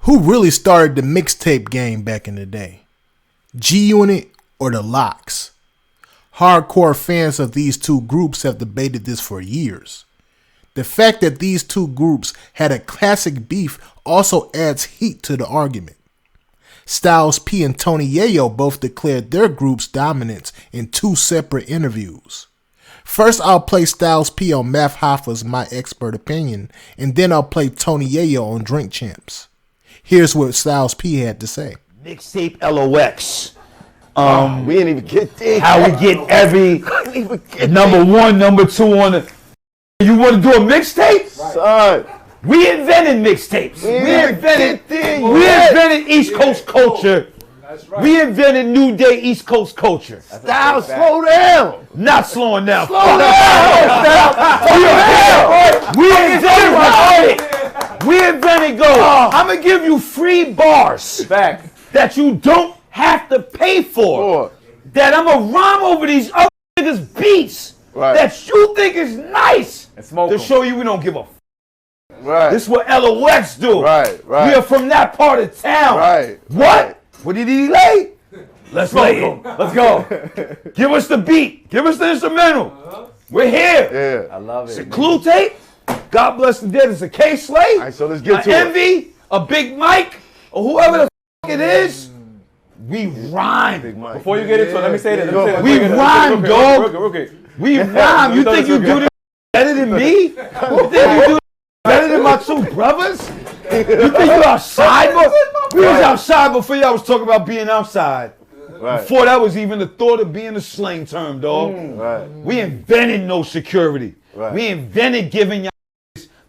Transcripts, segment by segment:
Who really started the mixtape game back in the day? G-Unit or the Lox? Hardcore fans of these two groups have debated this for years. The fact that these two groups had a classic beef also adds heat to the argument. Styles P and Tony Yayo both declared their group's dominance in two separate interviews. First, I'll play Styles P on Math Hoffa's My Expert Opinion, and then I'll play Tony Yayo on Drink Champs. Here's what Styles P had to say. Mixtape LOX. We didn't even get there. How we get every number one, number two on the... You want to do a mixtape? Son. We invented mixtapes. We invented East Coast culture. That's right. We invented New Day East Coast culture. Styles, slow down. Not slowing down. Slow down. We invented go. I'm going to give you free bars that you don't have to pay for. That I'm going to rhyme over these other niggas' beats that you think is nice to show you we don't give a f. Right. This is what LOX do. Right. We are from that part of town. Right. What? What did he lay? Let's lay it. Let's go. Give us the beat. Give us the instrumental. We're here. Yeah. I love it. It's a Clue tape. God bless the dead. It's a K-Slay. All right, so let's get to Envy, a Big Mike, or whoever the f it is. We rhyme. Big Mike. Before you get into it, let me say this. We rhyme, dog. We rhyme. You think you do this better than me? You think you do better than my two brothers? You think you outside? We was outside before y'all was talking about being outside. Right. Before that was even the thought of being a slang term, dog. Right. We invented no security. Right. We invented giving y'all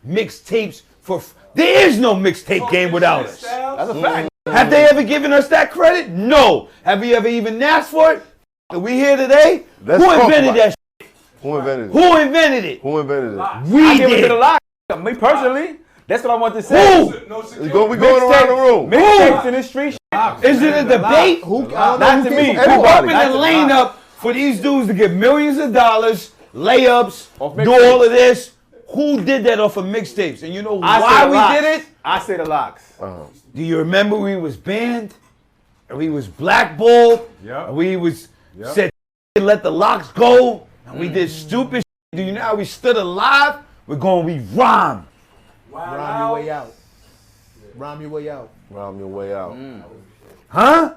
mixtapes for... There is no mixtape game without us. That's a fact. Have they ever given us that credit? No. Have we ever even asked for it? Are we here today? Who invented that shit? Who invented it? Who invented it? Who invented it? We Give it to did. the lot. Me personally, that's what I want to say. Who? We going around the room. Mixtapes in the street. Is it a debate? Not to me. Who opened the lane up for these dudes to get millions of dollars, layups, do all of this? Who did that off of mixtapes? And you know why we did it? I say the Lox. Do you remember we was banned? And we was blackballed? Yep. And we was said let the Lox go? And we did stupid shit. Do you know how we stood alive? We rhyme. Rhyme your way out. Rhyme your way out. Rhyme your way out. Huh?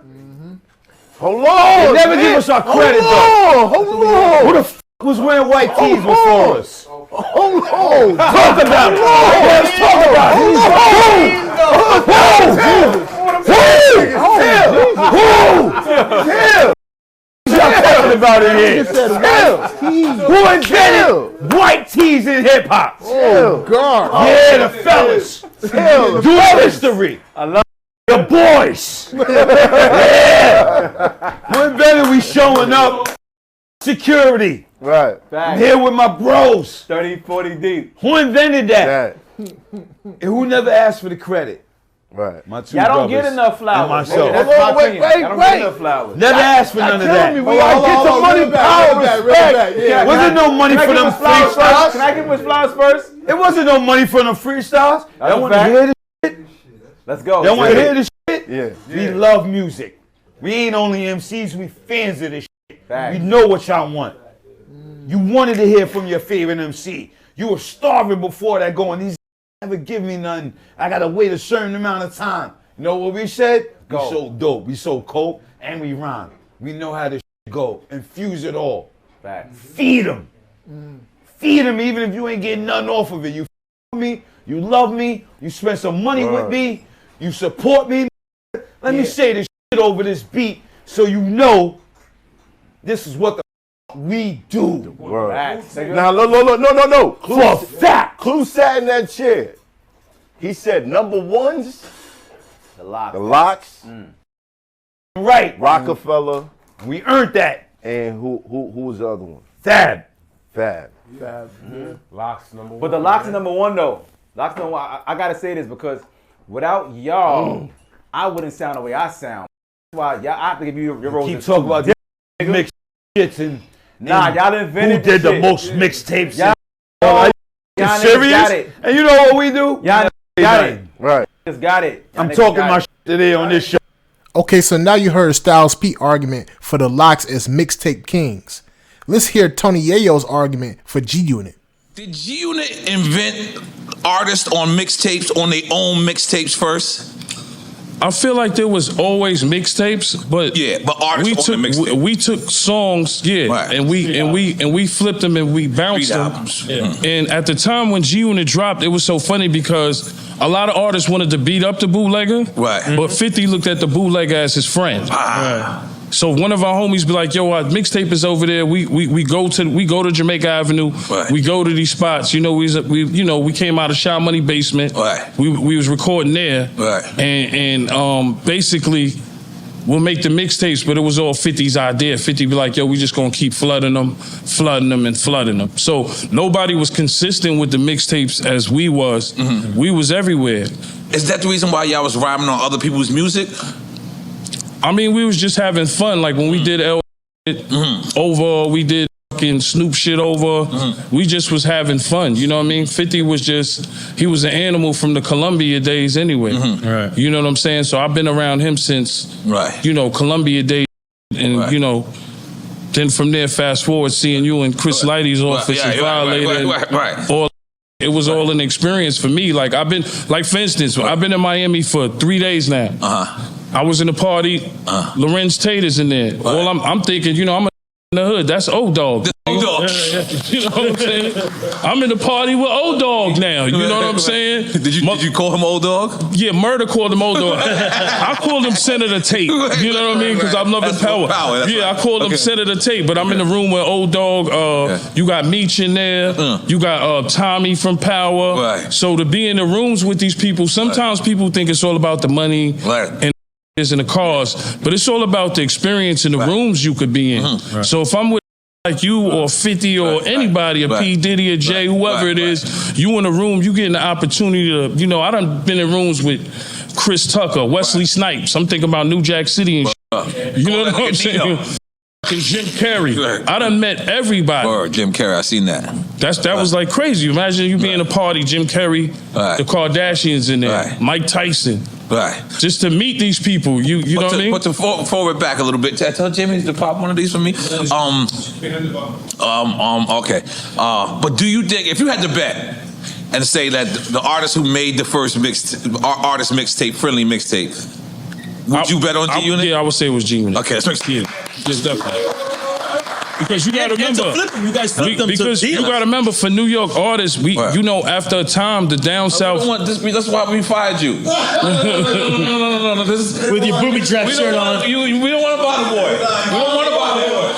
Hold on. They never give us our credit though. Hold on. Who the f was wearing white tees before us? Hold on. Talk about it. Let's talk about it. Who talking about it here? Who invented white tees in hip hop? Oh God. Yeah, the fellas. Do history. I love The boys. Yeah. Who invented we showing up? Security. Right. I'm here with my bros. 30, 40 deep. Who invented that? That. And who never asked for the credit? Right. My two Y'all don't brothers get enough flowers. and myself. That's Hold on, my opinion. Y'all don't get enough flowers. Never asked for none of that. We gotta get some money, power, respect. Yeah. Wasn't no money for them flowers first? freestyles. Can I give him his flowers first? It wasn't no money for them freestyles. That's Y'all a want to fact. hear this? Let's go. Y'all want to hear this shit? Yeah. We love music. We ain't only MCs, we fans of this shit. Fact. We know what y'all want. You wanted to hear from your favorite MC. You were starving before that going, these never give me nothing. I got to wait a certain amount of time. You know what we said? We so dope. We so cold and we rhyme. We know how this shit go. Infuse it all. Fact. Feed them. Feed them even if you ain't getting nothing off of it. You f me. You love me. You spend some money with me. You support me. Let me say this shit over this beat so you know this is what the we do. Now, no. For fact. Clue sat in that chair. He said number ones, The Lox. the Lox, Right. Rockefeller, We earned that. and who was the other one? Fab. Fab. Lox number one. But the Lox is number one though. Lox number one. I gotta say this because without y'all, I wouldn't sound the way I sound. That's why y'all. I have to give you your role. Keep talking about this mixed shits and y'all invented who did the shit. most mixtapes. Y'all- Are you y'all niggas serious? got it. And you know what we do? Y'all got it. Right. Just got it. I'm talking my shit today on this show. Okay, so now you heard Styles P argument for the Locks as mixtape kings. Let's hear Tony Yayo's argument for G Unit. Did G Unit invent artists on mixtapes, on their own mixtapes first? I feel like there was always mixtapes, but artists on the mixtape. We took songs, right. and we flipped them and we bounced them. Yeah. And at the time when G Unit dropped, it was so funny because a lot of artists wanted to beat up the bootlegger, right? But 50 looked at the bootlegger as his friend. Right. So one of our homies be like, "Yo, our mixtape is over there. We go to Jamaica Avenue. Right. We go to these spots. You know, we came out of Shy Money basement. Right. We was recording there. Right. And basically, we'll make the mixtapes, but it was all 50's idea. 50 be like, yo, we just gonna keep flooding them. So nobody was consistent with the mixtapes as we was. Mm-hmm. We was everywhere. Is that the reason why y'all was rhyming on other people's music? I mean, we was just having fun. Like when we did L over, we did fucking Snoop shit over. We just was having fun. You know what I mean? 50 was just, he was an animal from the Columbia days anyway. Right. You know what I'm saying? So I've been around him since, you know, Columbia days. And, you know, then from there, fast forward, seeing you in Chris Lighty's office and Violator. Right. It was all an experience for me. Like I've been, like for instance, I've been in Miami for 3 days now. I was in the party. Lorenz Tate is in there. Well, I'm thinking, you know, I'm in the hood. That's Old Dog. Old Dog. You know what I'm saying? I'm in the party with Old Dog now. You know what I'm saying? Did you call him Old Dog? Yeah, Murder called him Old Dog. I called him Senator Tate. You know what I mean? Because I'm loving power. I called him Senator Tate. But I'm in the room with Old Dog. You got Meech in there. You got Tommy from Power. Right. So to be in the rooms with these people, sometimes people think it's all about the money and in the cars, but it's all about the experience in the rooms you could be in. So if I'm with like you or 50 or anybody, a P. Diddy or Jay, whoever it is, you in a room, you getting the opportunity to, you know, I done been in rooms with Chris Tucker, Wesley Snipes. I'm thinking about New Jack City and shit. You know what I'm saying? Jim Carrey. I done met everybody. Jim Carrey, I seen that. That was like crazy. Imagine you being in a party, Jim Carrey, the Kardashians in there, Mike Tyson. Right. Just to meet these people, you know what I mean? But to forward back a little bit, tell Jimmy to pop one of these for me. Okay. But do you think, if you had to bet and say that the artist who made the first artist mixtape, friendly mixtape, would you bet on G Unit? Yeah, I would say it was G Unit. Okay, let's make it. Just definitely. Because you gotta remember, you guys flipped them because you gotta remember, for New York artists, you know, after a time, the down south. That's why we fired you. No. With your booby trap shirt on. We don't want a bottle boy. We don't want a bottle boy.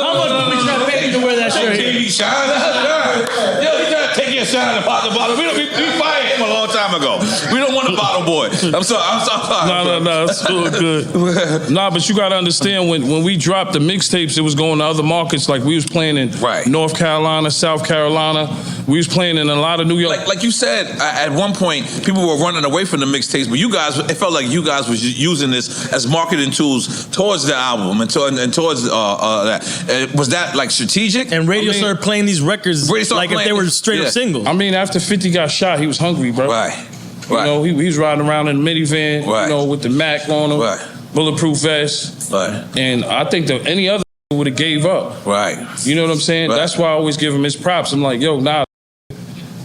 How much booby trap pay you to wear that shirt? Yo, he trying to take your shine and pop the bottle. We fired him a long time ago. We don't want a bottle boy. I'm sorry. No, it's all good. Nah, but you gotta understand, when we dropped the mixtapes, it was going to other markets. Like we was playing in North Carolina, South Carolina. We was playing in a lot of New York. Like you said, at one point, people were running away from the mixtapes, but you guys, it felt like you guys was using this as marketing tools towards the album and towards that. Was that like strategic? And radio started playing these records like if they were straight up singles. I mean, after 50 got shot, he was hungry, bro. Right. You know, he was riding around in a minivan, you know, with the Mac on him, bulletproof vest. And I think that any other would have gave up. You know what I'm saying? That's why I always give him his props. I'm like, yo,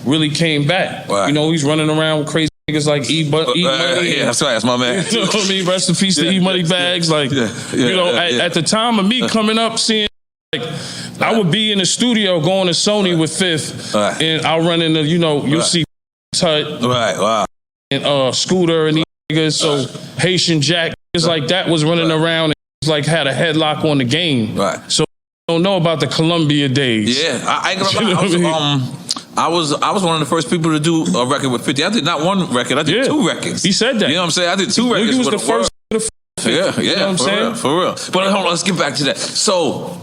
really came back. You know, he's running around with crazy niggas like E Money. Yeah, that's right. That's my man. You know what I mean? Rest in peace to E Money Bags. Like, you know, at the time of me coming up, seeing, like, I would be in the studio going to Sony with Fifth, and I'll run into, you know, you'll see Tut, and Scooter and these niggas. So Haitian Jack, it's like that was running around and was like had a headlock on the game. So I don't know about the Columbia days. Yeah, I ain't gonna lie. I was one of the first people to do a record with 50. I did not one record. I did 2 records. He said that. You know what I'm saying? I did 2 records. He was the first. Yeah, you know what I'm saying? For real. But hold on, let's get back to that. So,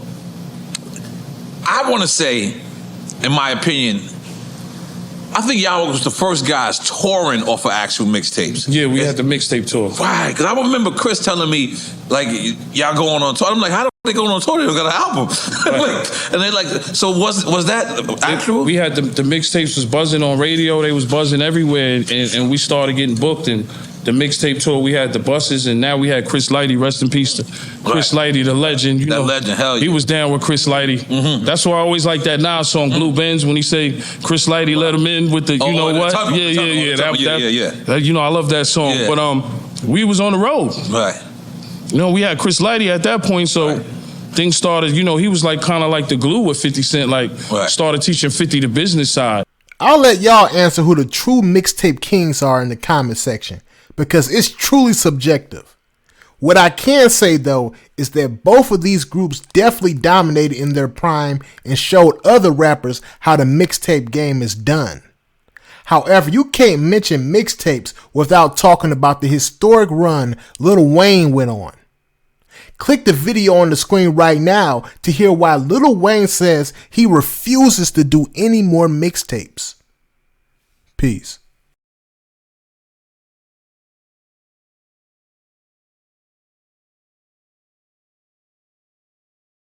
I want to say, in my opinion, I think Yayo was the first guys touring off of actual mixtapes. Yeah, we had the mixtape tour. Right, because I remember Chris telling me, like, y'all going on tour. I'm like, how the they going on tour? They don't got an album. Like, and they like, so was that actual? We had the mixtapes was buzzing on radio. They was buzzing everywhere, and we started getting booked. And the mixtape tour, we had the buses, and now we had Chris Lighty. Rest in peace to Chris Lighty, the legend. You know, legend, hell yeah. He was down with Chris Lighty. That's why I always like that Nas song, Blue Benz, when he say Chris Lighty let him in with the, you know what? Yeah. You know, I love that song. Yeah. But we was on the road. Right. You know, we had Chris Lighty at that point, so things started, you know, he was like kind of like the glue with 50 Cent, like started teaching 50 the business side. I'll let y'all answer who the true mixtape kings are in the comment section, because it's truly subjective. What I can say though is that both of these groups definitely dominated in their prime and showed other rappers how the mixtape game is done. However, you can't mention mixtapes without talking about the historic run Lil Wayne went on. Click the video on the screen right now to hear why Lil Wayne says he refuses to do any more mixtapes. Peace.